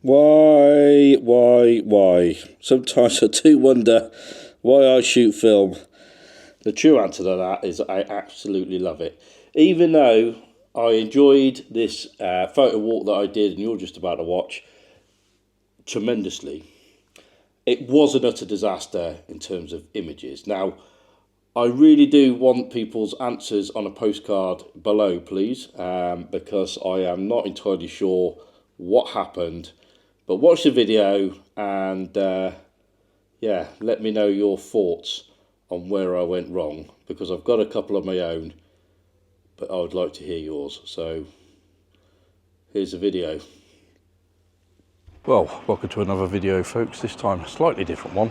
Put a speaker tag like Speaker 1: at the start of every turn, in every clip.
Speaker 1: Why? Sometimes I do wonder why I shoot film. The true answer to that is I absolutely love it. Even though I enjoyed this photo walk that I did, and you're just about to watch, tremendously, it was an utter disaster in terms of images. Now, I really do want people's answers on a postcard below, please, because I am not entirely sure what happened. But watch the video and yeah, let me know your thoughts on where I went wrong, because I've got a couple of my own, but I would like to hear yours. So here's the video. Well, welcome to another video, folks. This time a slightly different one,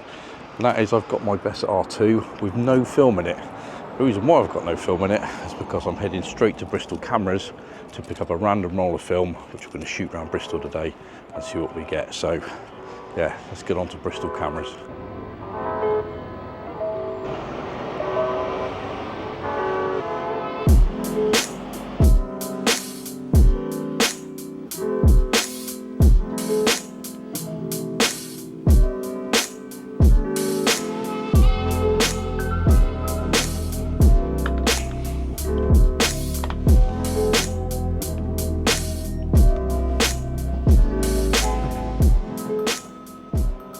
Speaker 1: and that is I've got my Bessa R2 with no film in it. The reason why I've got no film in it is because I'm heading straight to Bristol Cameras to pick up a random roll of film, which we're going to shoot around Bristol today and see what we get. So yeah, let's get on to Bristol Cameras.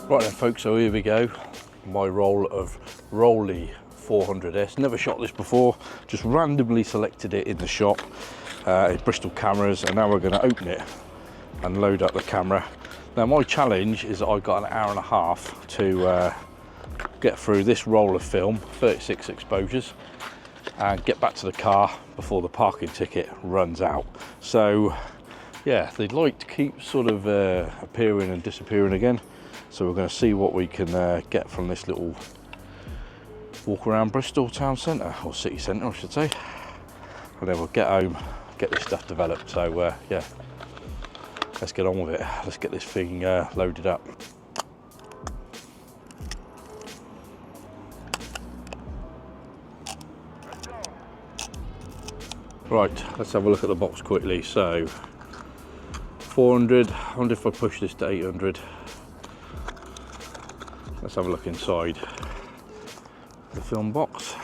Speaker 1: Right then, folks, so here we go. My roll of Rolly 400S. Never shot this before, just randomly selected it in the shop at Bristol Cameras, and now we're going to open it and load up the camera. Now my challenge is that I've got an hour and a half to get through this roll of film, 36 exposures, and get back to the car before the parking ticket runs out. So yeah, they'd like to keep sort of appearing and disappearing again. So we're going to see what we can get from this little walk around Bristol town centre, or city centre I should say, and then we'll get home, get this stuff developed. So yeah, let's get on with it. Let's get this thing loaded up. Right, let's have a look at the box quickly. So 400, I wonder if I push this to 800. Let's have a look inside the film box.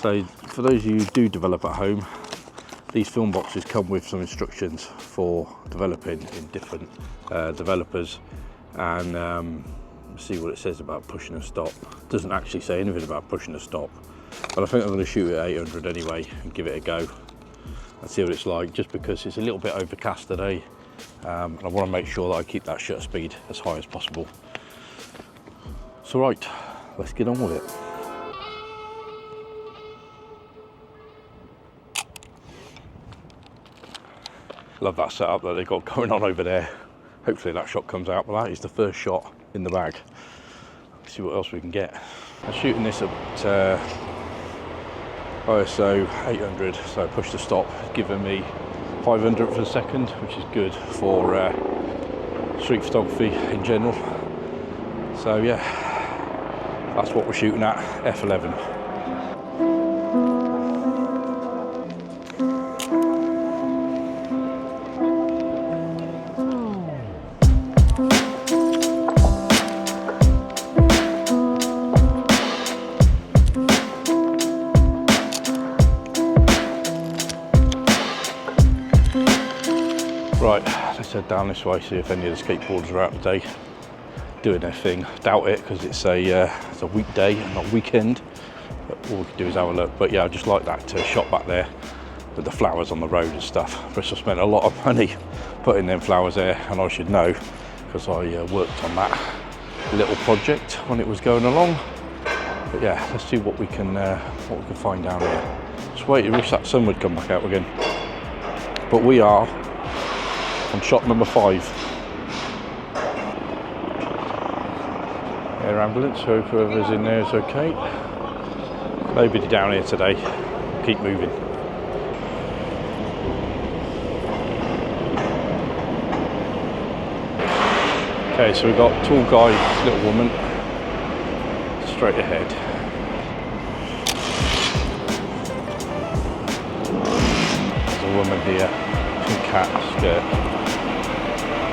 Speaker 1: So for those of you who do develop at home, these film boxes come with some instructions for developing in different developers, and see what it says about pushing a stop. It doesn't actually say anything about pushing a stop, but I think I'm going to shoot it at 800 anyway and give it a go and see what it's like, just because it's a little bit overcast today, and I want to make sure that I keep that shutter speed as high as possible. So right, let's get on with it. Love that setup that they've got going on over there. Hopefully that shot comes out, but that is the first shot in the bag. Let's see what else we can get. I'm shooting this at ISO 800, so I push the stop, it's giving me 500th of a second, which is good for street photography in general. So yeah, that's what we're shooting at, f11. Right, let's head down this way, see if any of the skateboarders are out today doing their thing. Doubt it, because it's a weekday and not weekend, but all we can do is have a look. But yeah, I just like that shot back there with the flowers on the road and stuff. Bristol spent a lot of money putting them flowers there, and I should know because I worked on that little project when it was going along. But yeah, let's see what we can find down here. Just wait, I wish that sun would come back out again. But we are on shot number 5. Air ambulance, hope whoever's in there is okay. Nobody down here today. Keep moving. Okay, so we've got tall guy, little woman, straight ahead. There's a woman here, some cat skirt.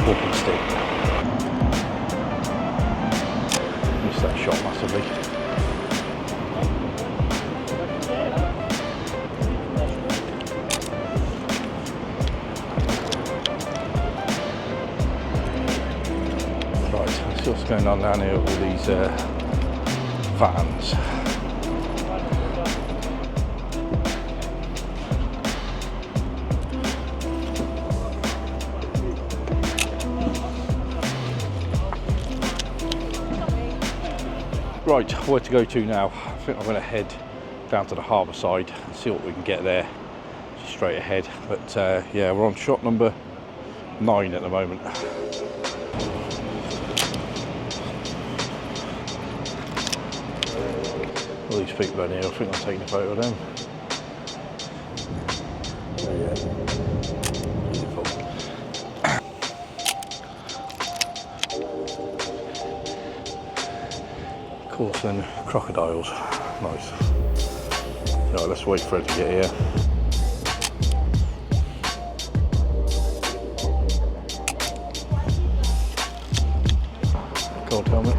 Speaker 1: walking stick. Missed that shot massively. Right, let's see what's going on down here with all these vans. Right, where to go to now? I think I'm going to head down to the harbour side and see what we can get there. Just straight ahead. But yeah, we're on shot number 9 at the moment. All these people down here, I think I'm taking a photo of them. Beautiful. Of course, then crocodiles. Nice. Right, let's wait for it to get here. Gold helmet.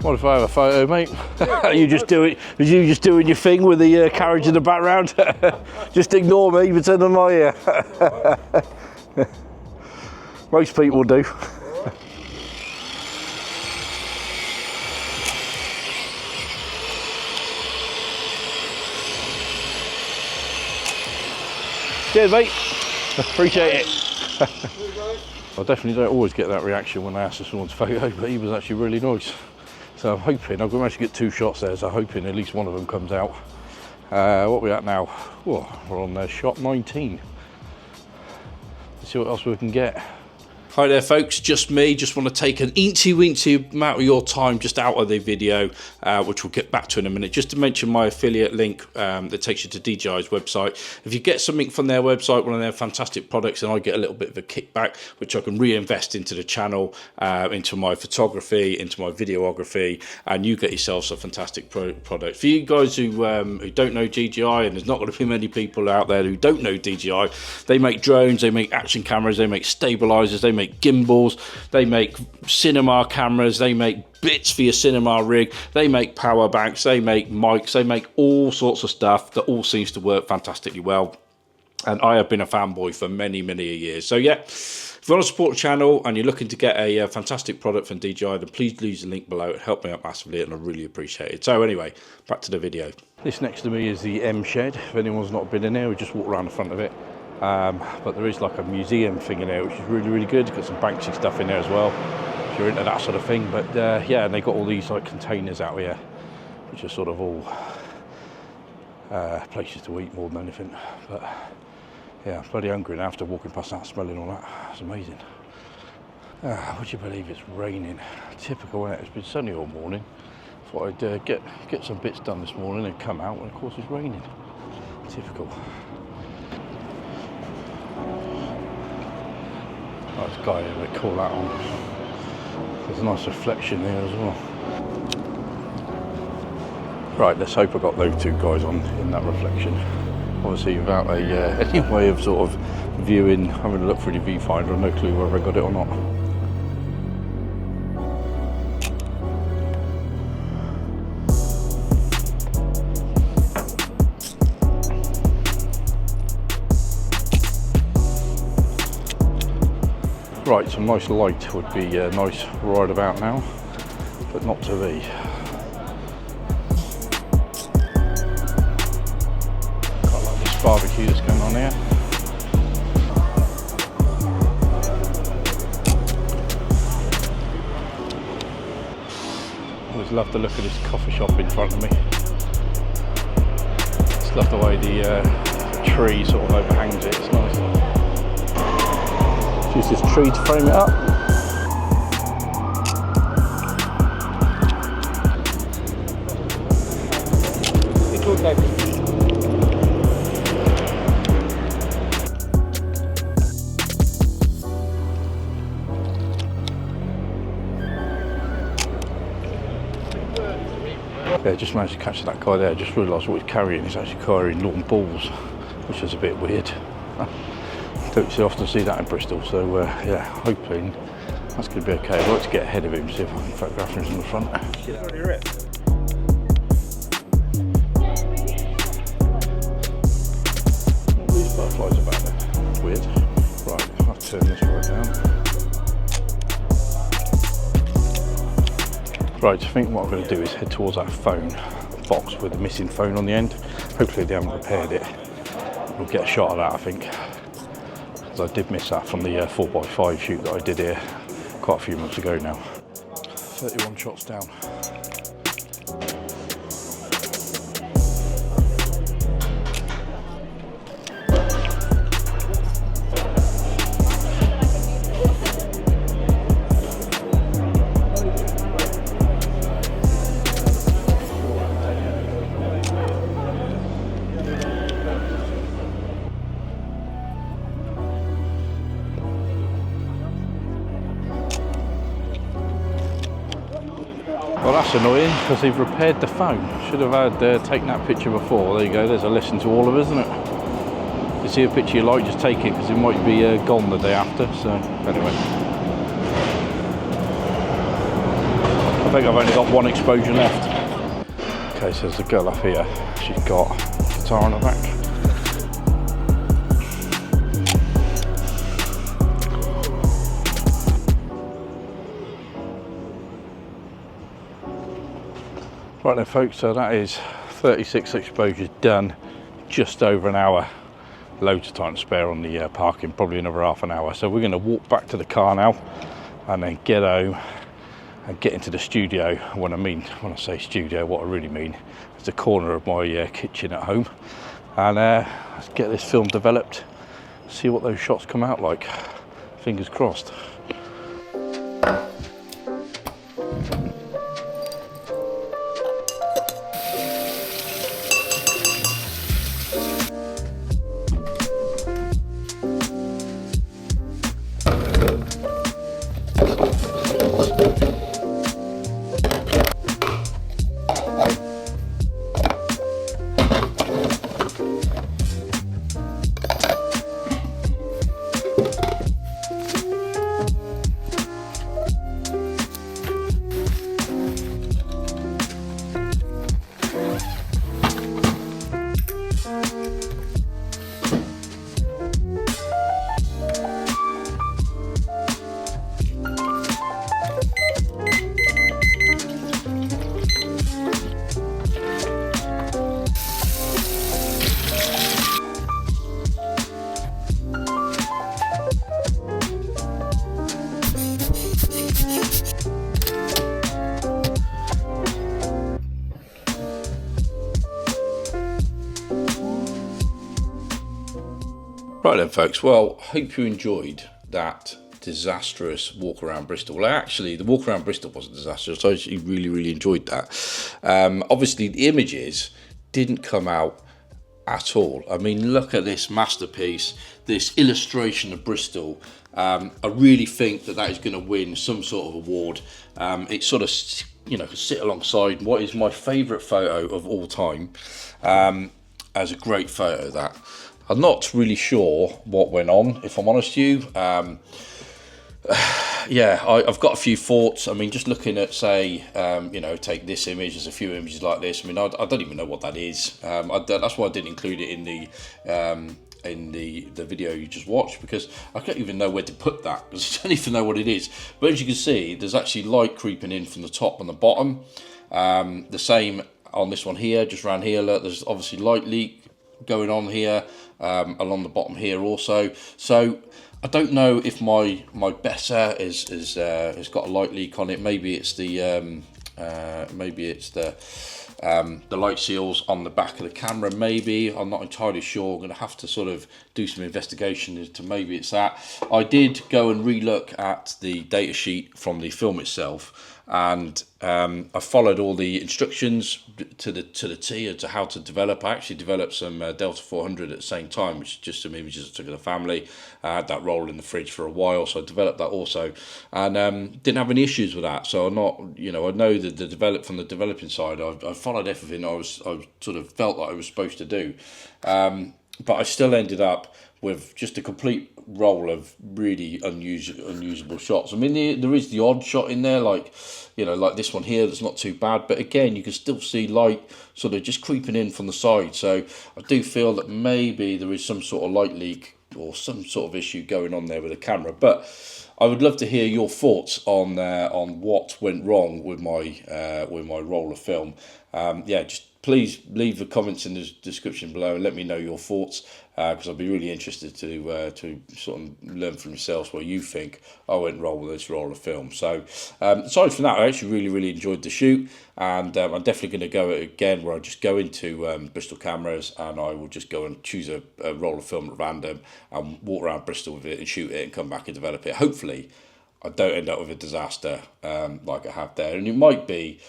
Speaker 1: What if I have a photo, mate? You just do it. Was you just doing your thing with the carriage in the background? Just ignore me, pretend I'm not here. Most people do. Cheers, mate. Appreciate it. I definitely don't always get that reaction when I ask for someone's photo, but he was actually really nice. So I'm hoping, I've managed to get 2 shots there, so I'm hoping at least one of them comes out. What are we at now? Whoa, we're on shot 19. Let's see what else we can get. Hi there folks, just me. Just want to take an eensy amount of your time just out of the video, which we'll get back to in a minute, just to mention my affiliate link that takes you to DJI's website. If you get something from their website, one of their fantastic products, then I get a little bit of a kickback, which I can reinvest into the channel, into my photography, into my videography, and you get yourselves a fantastic product. For you guys who don't know DJI, and there's not going to be many people out there who don't know DJI, they make drones, they make action cameras, they make stabilizers, they make gimbals, they make cinema cameras, they make bits for your cinema rig, they make power banks, they make mics, they make all sorts of stuff that all seems to work fantastically well. And I have been a fanboy for many years. So yeah, if you want to support the channel and you're looking to get a fantastic product from DJI, then please use the link below. It helped me out massively and I really appreciate it. So anyway, back to the video. This next to me is the M shed. If anyone's not been in there, we just walk around the front of it. But there is like a museum thing in there, which is really good. Got some Banksy stuff in there as well, if you're into that sort of thing. But yeah, and they got all these like containers out here, which are sort of all places to eat more than anything. But yeah, I'm bloody hungry now after walking past that, smelling all that. It's amazing. Would you believe it's raining? Typical, isn't it? It's been sunny all morning. Thought I'd get some bits done this morning and come out, and of course it's raining. Typical. Nice guy here, they call that on. There's a nice reflection there as well. Right, let's hope I got those 2 guys on in that reflection. Obviously without any way of sort of viewing, having a look through the viewfinder, I've no clue whether I got it or not. Right, some nice light would be nice right about now, but not to be. Quite like this barbecue that's going on here. Always love the look of this coffee shop in front of me. Just love the way the tree sort of overhangs it, it's nice. Use this tree to frame it up. Yeah, just managed to catch that guy there. Just realised what he's carrying. He's actually carrying lawn balls, which is a bit weird. Don't so often see that in Bristol, so yeah, hoping that's going to be okay. I'd like to get ahead of him, see if I can photograph him from the front. These butterflies about there. It's weird. Right, I'll turn this right down. Right, I think what I'm going to do is head towards our phone box with the missing phone on the end. Hopefully they haven't repaired it. We'll get a shot of that, I think. Because I did miss that from the 4x5 shoot that I did here quite a few months ago now. 31 shots down. Well, that's annoying because they've repaired the phone. Should have had taken that picture before. There you go, there's a lesson to all of us, isn't it? If you see a picture you like, just take it because it might be gone the day after. So, anyway. I think I've only got one exposure left. Okay, so there's a girl up here. She's got a guitar on her back. Right then folks, so that is 36 exposures done, just over an hour. Loads of time to spare on the parking, probably another half an hour. So we're going to walk back to the car now and then get home and get into the studio. When I say studio, what I really mean is the corner of my kitchen at home. And let's get this film developed, see what those shots come out like. Fingers crossed. Right then folks, well, hope you enjoyed that disastrous walk around Bristol. Well, actually the walk around Bristol wasn't disastrous. I actually really enjoyed that. Obviously the images didn't come out at all. I mean, look at this masterpiece, this illustration of Bristol. I really think that is going to win some sort of award. It sort of, you know, sit alongside what is my favourite photo of all time, as a great photo. That I'm not really sure what went on, if I'm honest with you. Yeah, I've got a few thoughts. I mean, just looking at, say, you know, take this image. There's a few images like this. I mean, I don't even know what that is. That's why I didn't include it in the video you just watched, because I don't even know where to put that, because I don't even know what it is. But as you can see, there's actually light creeping in from the top and the bottom. The same on this one here, just around here. Look, there's obviously light leak going on here, along the bottom here also. So I don't know if my Bessa has got a light leak on it. Maybe it's the light seals on the back of the camera. Maybe, I'm not entirely sure. I'm going to have to sort of do some investigation as to maybe it's that. I did go and re-look at the data sheet from the film itself, and I followed all the instructions to the T as to how to develop. I actually developed some Delta 400 at the same time, which is just some images I took of the family. I had that roll in the fridge for a while, so I developed that also, and didn't have any issues with that. So I'm not, I know that from the developing side, I followed everything I sort of felt like I was supposed to do, but I still ended up with just a complete roll of really unusable shots. I mean, there is the odd shot in there, like this one here, that's not too bad. But again, you can still see light sort of just creeping in from the side. So I do feel that maybe there is some sort of light leak or some sort of issue going on there with the camera. But I would love to hear your thoughts on what went wrong with my roll of film. Just please leave the comments in the description below and let me know your thoughts, because I'd be really interested to sort of learn from yourselves what you think I went wrong with this roll of film. So aside from that, I actually really enjoyed the shoot, and I'm definitely going to go again where I just go into Bristol cameras and I will just go and choose a roll of film at random and walk around Bristol with it and shoot it and come back and develop it. Hopefully I don't end up with a disaster like I have there, and it might be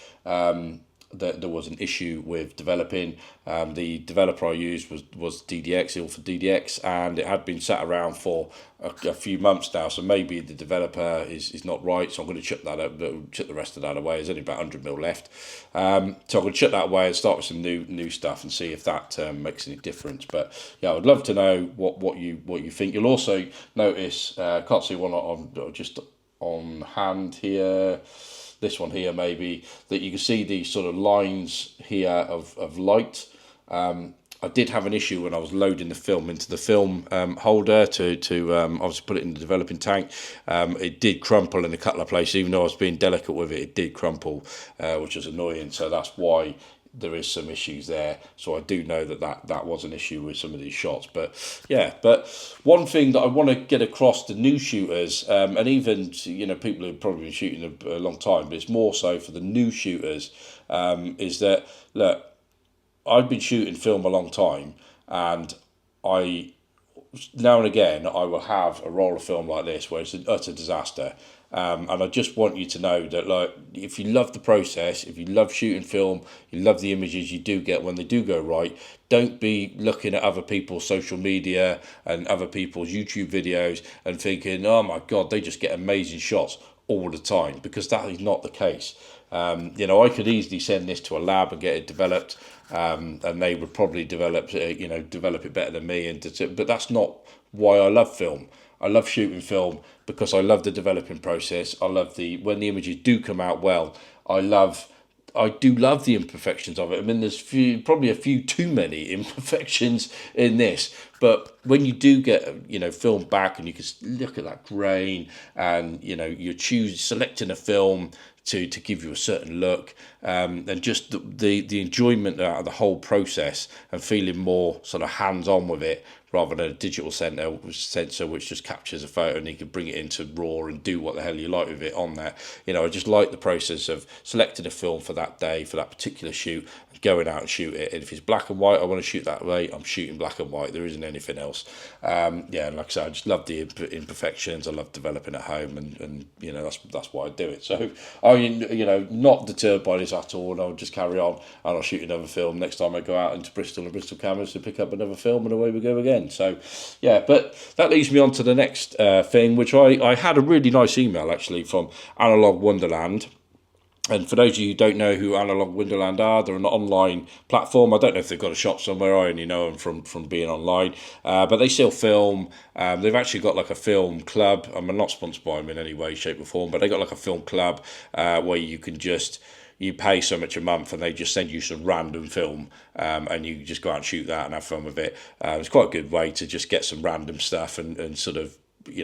Speaker 1: that there was an issue with developing. The developer I used was DDX, Ilford DDX, and it had been sat around for a few months now, so maybe the developer is not right, so I'm going to chuck the rest of that away. There's only about 100 mil left, so I'm going to chuck that away and start with some new stuff and see if that makes any difference. But yeah, I would love to know what you think. You'll also notice, can't see one on just on hand here, this one here maybe, that you can see these sort of lines here of light. I did have an issue when I was loading the film into the film holder to obviously put it in the developing tank. It did crumple in a couple of places, even though I was being delicate with it. It did crumple, which was annoying. So that's why there is some issues there. So I do know that was an issue with some of these shots. But yeah, but one thing that I want to get across to new shooters, and even people who've probably been shooting a long time, but it's more so for the new shooters, is that, look, I've been shooting film a long time, and now and again I will have a roll of film like this where it's an utter disaster. And I just want you to know that, like, if you love the process, if you love shooting film, you love the images you do get when they do go right, don't be looking at other people's social media and other people's YouTube videos and thinking, oh my God, they just get amazing shots all the time, because that is not the case. I could easily send this to a lab and get it developed, and they would probably develop it better than me. But that's not why I love film. I love shooting film because I love the developing process. I love when the images do come out well. I do love the imperfections of it. I mean, there's probably a few too many imperfections in this, but when you do get film back and you can look at that grain, and you're selecting a film to give you a certain look, and just the enjoyment out of the whole process, and feeling more sort of hands-on with it rather than a digital sensor which just captures a photo and you can bring it into RAW and do what the hell you like with it on there. I just like the process of selecting a film for that day, for that particular shoot, and going out and shoot it. And if it's black and white, I want to shoot that way, I'm shooting black and white. There isn't anything else. And like I said, I just love the imperfections. I love developing at home, and that's why I do it. So I'm not deterred by this at all, and I'll just carry on and I'll shoot another film next time I go out into Bristol and Bristol cameras to pick up another film, and away we go again. So yeah, but that leads me on to the next thing, which I had a really nice email actually from Analog Wonderland. And for those of you who don't know who Analog Wonderland are, they're an online platform. I don't know if they've got a shop somewhere. I only know them from being online. But they sell film. They've actually got like a film club. I'm not sponsored by them in any way, shape or form, but they got like a film club where you can you pay so much a month and they just send you some random film, and you just go out and shoot that and have fun with it. It's quite a good way to just get some random stuff and sort of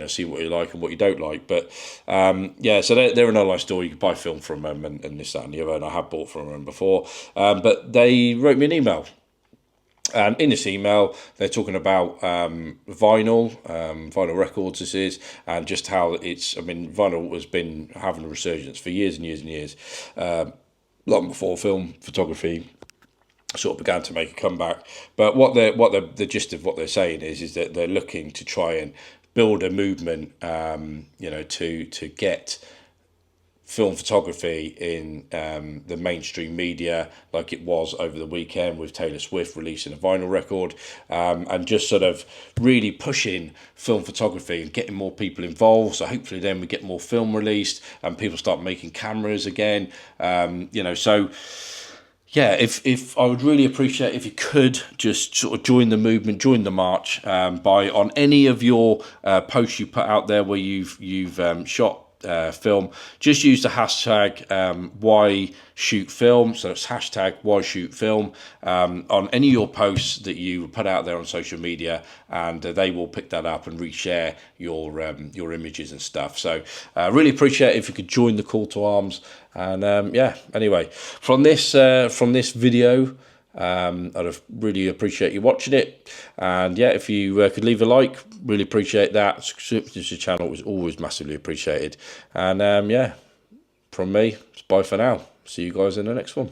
Speaker 1: see what you like and what you don't like. But so they're an online store. You can buy film from them and this, that and the other, and I have bought from them before. But they wrote me an email. And in this email, they're talking about vinyl records this is, and just how vinyl has been having a resurgence for years and years and years, long before film photography sort of began to make a comeback. But the gist of what they're saying is that they're looking to try and build a movement, to get film photography in the mainstream media, like it was over the weekend with Taylor Swift releasing a vinyl record, and just sort of really pushing film photography and getting more people involved. So hopefully then we get more film released and people start making cameras again. You know, so yeah, if I would really appreciate if you could just sort of join the movement, join the march, by on any of your posts you put out there where you've shot film, just use the hashtag why shoot film. So it's hashtag why shoot film on any of your posts that you put out there on social media, and they will pick that up and reshare your images and stuff. So really appreciate it if you could join the call to arms. And yeah, anyway, from this video, I'd really appreciate you watching it. And yeah, if you could leave a like, really appreciate that. Subscribe to the channel is always massively appreciated. And yeah, from me, it's bye for now. See you guys in the next one.